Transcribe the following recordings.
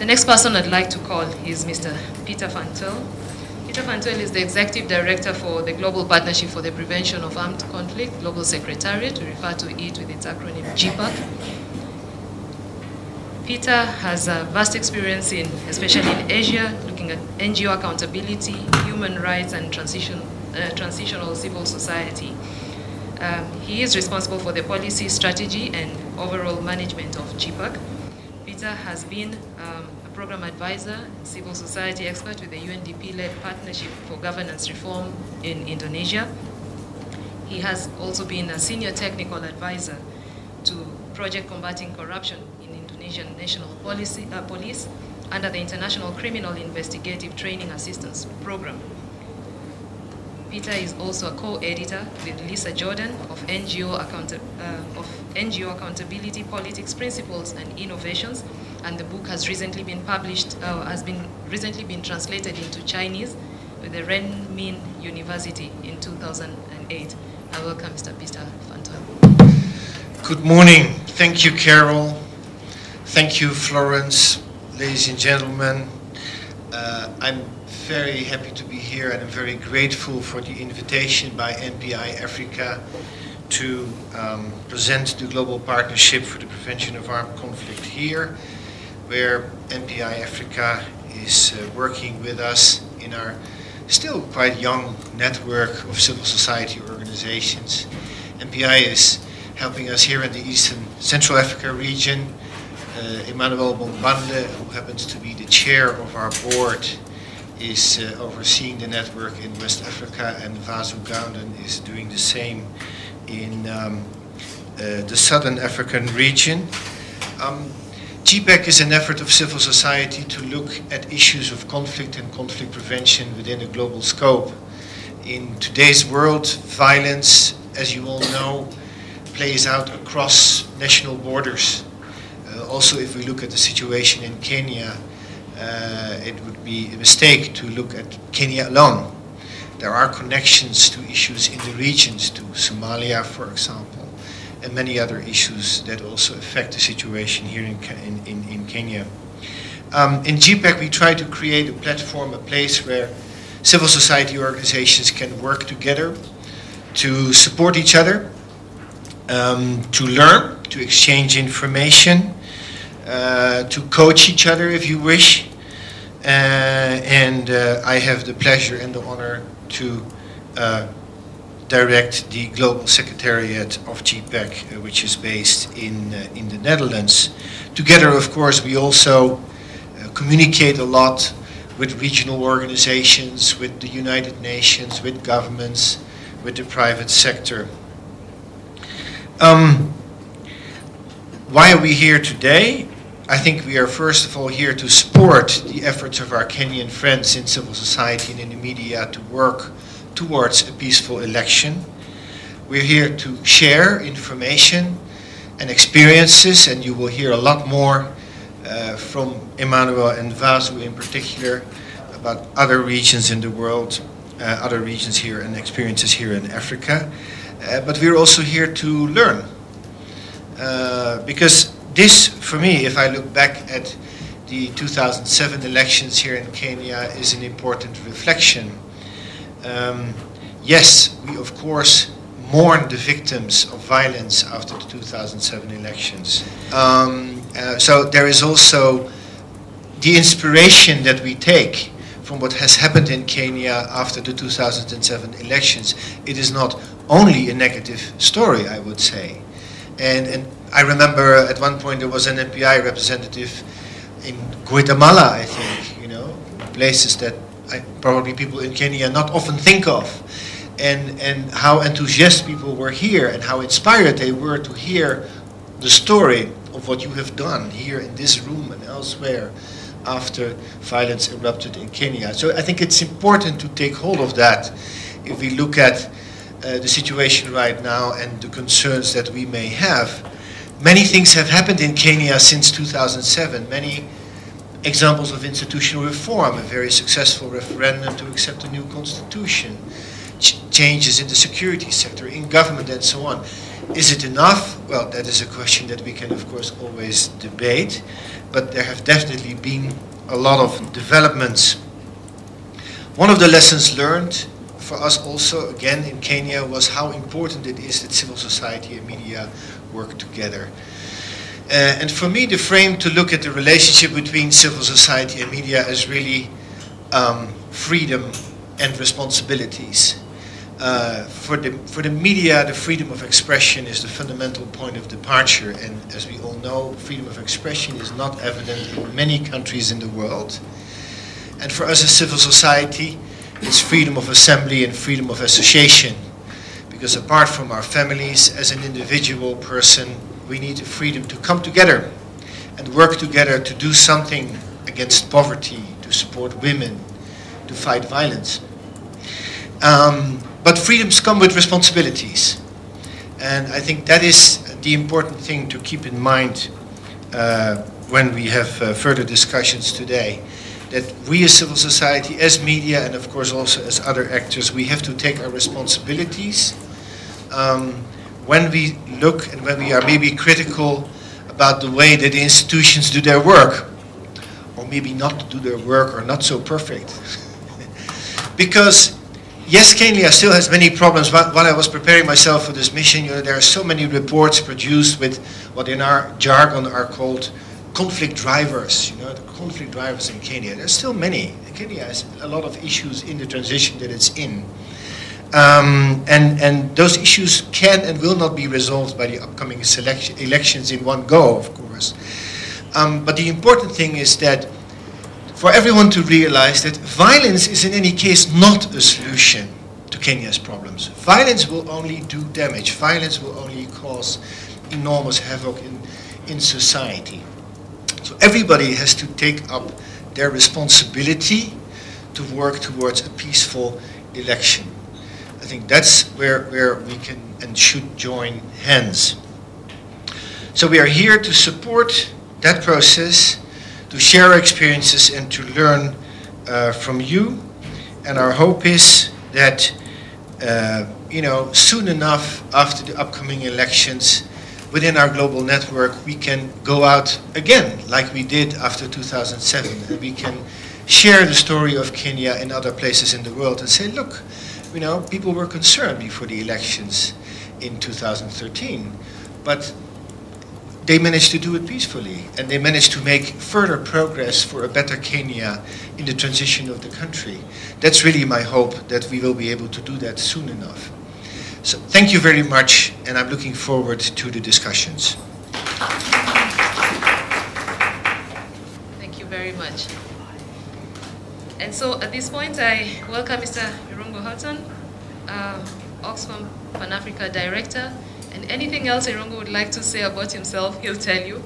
The next person I'd like to call is Mr. Peter Van Tuijl. Peter Van Tuijl is the Executive Director for the Global Partnership for the Prevention of Armed Conflict, Global Secretariat. We refer to it with its acronym GPAC. Peter has a vast experience especially in Asia, looking at NGO accountability, human rights, and transitional civil society. He is responsible for the policy, strategy, and overall management of GPAC. Peter has been a program advisor and civil society expert with the UNDP-led Partnership for Governance Reform in Indonesia. He has also been a senior technical advisor to Project Combating Corruption in Indonesian National Police under the International Criminal Investigative Training Assistance Program. Peter is also a co-editor with Lisa Jordan of NGO Accountability, Politics, Principles, and Innovations, and the book has recently been published, recently been translated into Chinese with the Renmin University in 2008. I welcome Mr. Peter Van Tuijl. Good morning. Thank you, Carol. Thank you, Florence. Ladies and gentlemen, I'm very happy to be here, and I'm very grateful for the invitation by NPI Africa to present the Global Partnership for the Prevention of Armed Conflict here, where NPI Africa is working with us in our still quite young network of civil society organizations. NPI is helping us here in the Eastern Central Africa region. Emmanuel Bombande, who happens to be the chair of our board, is overseeing the network in West Africa, and Vasu Gounden is doing the same in the Southern African region. GPAC is an effort of civil society to look at issues of conflict and conflict prevention within a global scope. In today's world, violence, as you all know, plays out across national borders. Also, if we look at the situation in Kenya, it would be a mistake to look at Kenya alone. There are connections to issues in the regions, to Somalia, for example, and many other issues that also affect the situation here in Kenya. In GPAC, we try to create a platform, a place where civil society organizations can work together to support each other, to learn, to exchange information, to coach each other if you wish. And I have the pleasure and the honor to direct the Global Secretariat of GPAC, which is based in the Netherlands. Together, of course, we also communicate a lot with regional organizations, with the United Nations, with governments, with the private sector. Why are we here today? I think we are first of all here to support the efforts of our Kenyan friends in civil society and in the media to work towards a peaceful election. We're here to share information and experiences, and you will hear a lot more from Emmanuel and Vasu in particular about other regions in the world, other regions here and experiences here in Africa. But we're also here to learn. Because this, for me, if I look back at the 2007 elections here in Kenya, is an important reflection. Yes, we of course mourn the victims of violence after the 2007 elections. So there is also the inspiration that we take from what has happened in Kenya after the 2007 elections. It is not only a negative story, I would say. And I remember at one point there was an NPI representative in Guatemala, I think, you know, places that probably people in Kenya not often think of. And how enthusiastic people were here and how inspired they were to hear the story of what you have done here in this room and elsewhere after violence erupted in Kenya. So I think it's important to take hold of that if we look at the situation right now and the concerns that we may have. Many things have happened in Kenya since 2007. Many examples of institutional reform, a very successful referendum to accept the new constitution, changes in the security sector, in government, and so on. Is it enough? Well, that is a question that we can, of course, always debate, but there have definitely been a lot of developments. One of the lessons learned for us also, again, in Kenya, was how important it is that civil society and media work together. And for me, the frame to look at the relationship between civil society and media is really freedom and responsibilities. For the media, the freedom of expression is the fundamental point of departure, and as we all know, freedom of expression is not evident in many countries in the world. And for us as civil society, it's freedom of assembly and freedom of association, because apart from our families, as an individual person, we need the freedom to come together and work together to do something against poverty, to support women, to fight violence. But freedoms come with responsibilities. And I think that is the important thing to keep in mind when we have further discussions today. That we as civil society, as media, and of course also as other actors, we have to take our responsibilities when we look and when we are maybe critical about the way that the institutions do their work, or maybe not do their work or not so perfect. Because yes, Kenya still has many problems. While I was preparing myself for this mission, there are so many reports produced with what in our jargon are called conflict drivers. The conflict drivers in Kenya. There's still many. Kenya has a lot of issues in the transition that it's in. And those issues can and will not be resolved by the upcoming elections in one go, of course. But the important thing is that for everyone to realize that violence is in any case not a solution to Kenya's problems. Violence will only do damage. Violence will only cause enormous havoc in society. So everybody has to take up their responsibility to work towards a peaceful election. I think that's where we can and should join hands. So we are here to support that process, to share our experiences and to learn from you. And our hope is that, soon enough after the upcoming elections, within our global network, we can go out again, like we did after 2007, and we can share the story of Kenya in other places in the world and say, look, people were concerned before the elections in 2013, but they managed to do it peacefully, and they managed to make further progress for a better Kenya in the transition of the country. That's really my hope, that we will be able to do that soon enough. So thank you very much, and I'm looking forward to the discussions. Thank you very much. And so at this point, I welcome Mr. Irungo Houghton, Oxfam Pan-Africa Director. And anything else Irungo would like to say about himself, he'll tell you.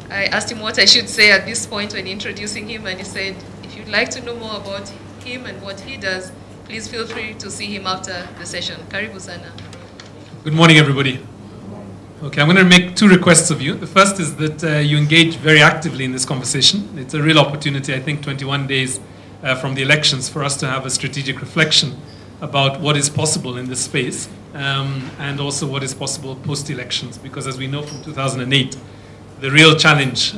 I asked him what I should say at this point when introducing him, and he said, if you'd like to know more about him and what he does, please feel free to see him after the session. Karibu sana. Good morning, everybody. Okay, I'm going to make two requests of you. The first is that you engage very actively in this conversation. It's a real opportunity, I think, 21 days from the elections for us to have a strategic reflection about what is possible in this space and also what is possible post-elections, because as we know from 2008, the real challenge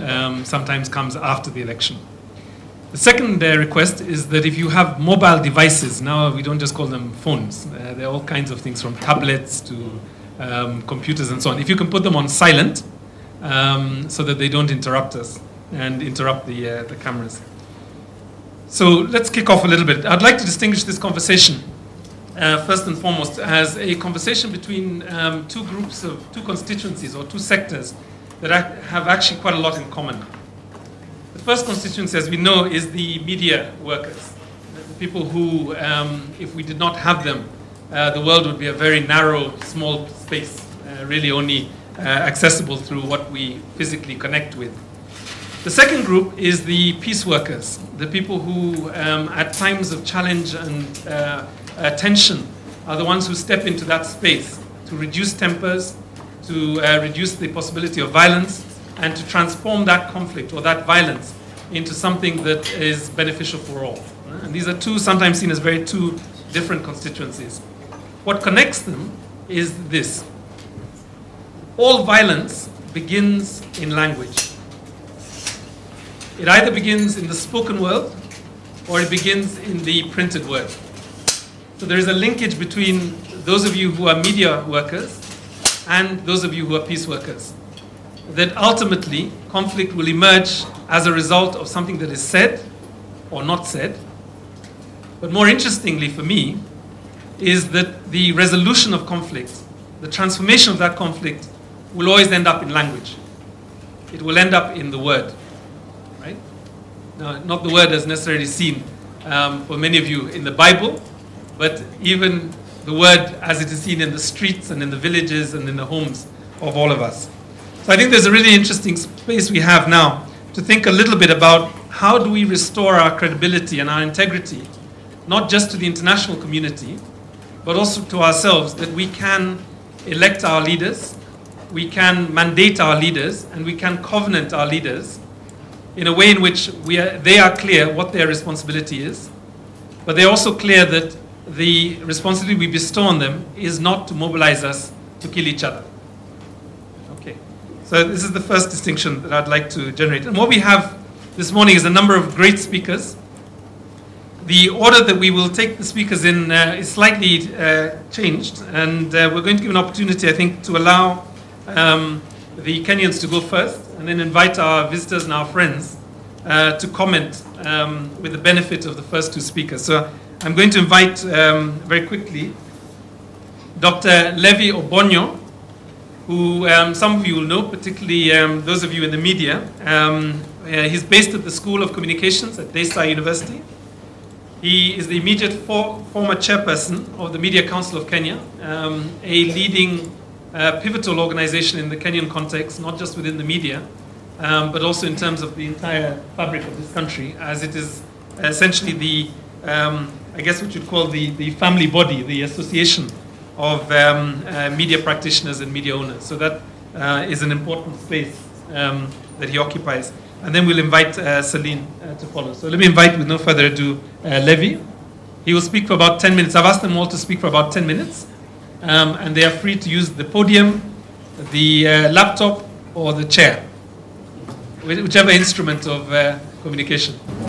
sometimes comes after the election. The second request is that if you have mobile devices, now we don't just call them phones, there are all kinds of things from tablets to computers and so on. If you can put them on silent so that they don't interrupt us and interrupt the cameras. So let's kick off a little bit. I'd like to distinguish this conversation first and foremost as a conversation between two groups of two constituencies or two sectors that have actually quite a lot in common. The first constituency, as we know, is the media workers, the people who, if we did not have them, the world would be a very narrow, small space, really only accessible through what we physically connect with. The second group is the peace workers, the people who, at times of challenge and tension, are the ones who step into that space to reduce tempers, to reduce the possibility of violence, and to transform that conflict or that violence into something that is beneficial for all. And these are two sometimes seen as two different constituencies. What connects them is this. all violence begins in language. It either begins in the spoken word or it begins in the printed word. So there is a linkage between those of you who are media workers and those of you who are peace workers. That ultimately conflict will emerge as a result of something that is said or not said. But more interestingly for me is that the resolution of conflict, the transformation of that conflict, will always end up in language. It will end up in the word, right? Now, not the word as necessarily seen for many of you in the Bible, but even the word as it is seen in the streets and in the villages and in the homes of all of us. So I think there's a really interesting space we have now to think a little bit about how do we restore our credibility and our integrity, not just to the international community, but also to ourselves, that we can elect our leaders, we can mandate our leaders, and we can covenant our leaders in a way in which they are clear what their responsibility is, but they're also clear that the responsibility we bestow on them is not to mobilize us to kill each other. Okay, so this is the first distinction that I'd like to generate. And what we have this morning is a number of great speakers. The order that we will take the speakers in is slightly changed, and we're going to give an opportunity, I think, to allow the Kenyans to go first, and then invite our visitors and our friends to comment with the benefit of the first two speakers. So I'm going to invite very quickly Dr. Levi Obonyo, who some of you will know, particularly those of you in the media. He's based at the School of Communications at Daystar University. He is the immediate former chairperson of the Media Council of Kenya, a leading pivotal organization in the Kenyan context, not just within the media, but also in terms of the entire fabric of this country, as it is essentially the, I guess what you'd call the family body, the association of media practitioners and media owners. So that is an important space that he occupies. And then we'll invite Celine to follow. So let me invite, with no further ado, Levi. He will speak for about 10 minutes. I've asked them all to speak for about 10 minutes. And they are free to use the podium, the laptop, or the chair, whichever instrument of communication.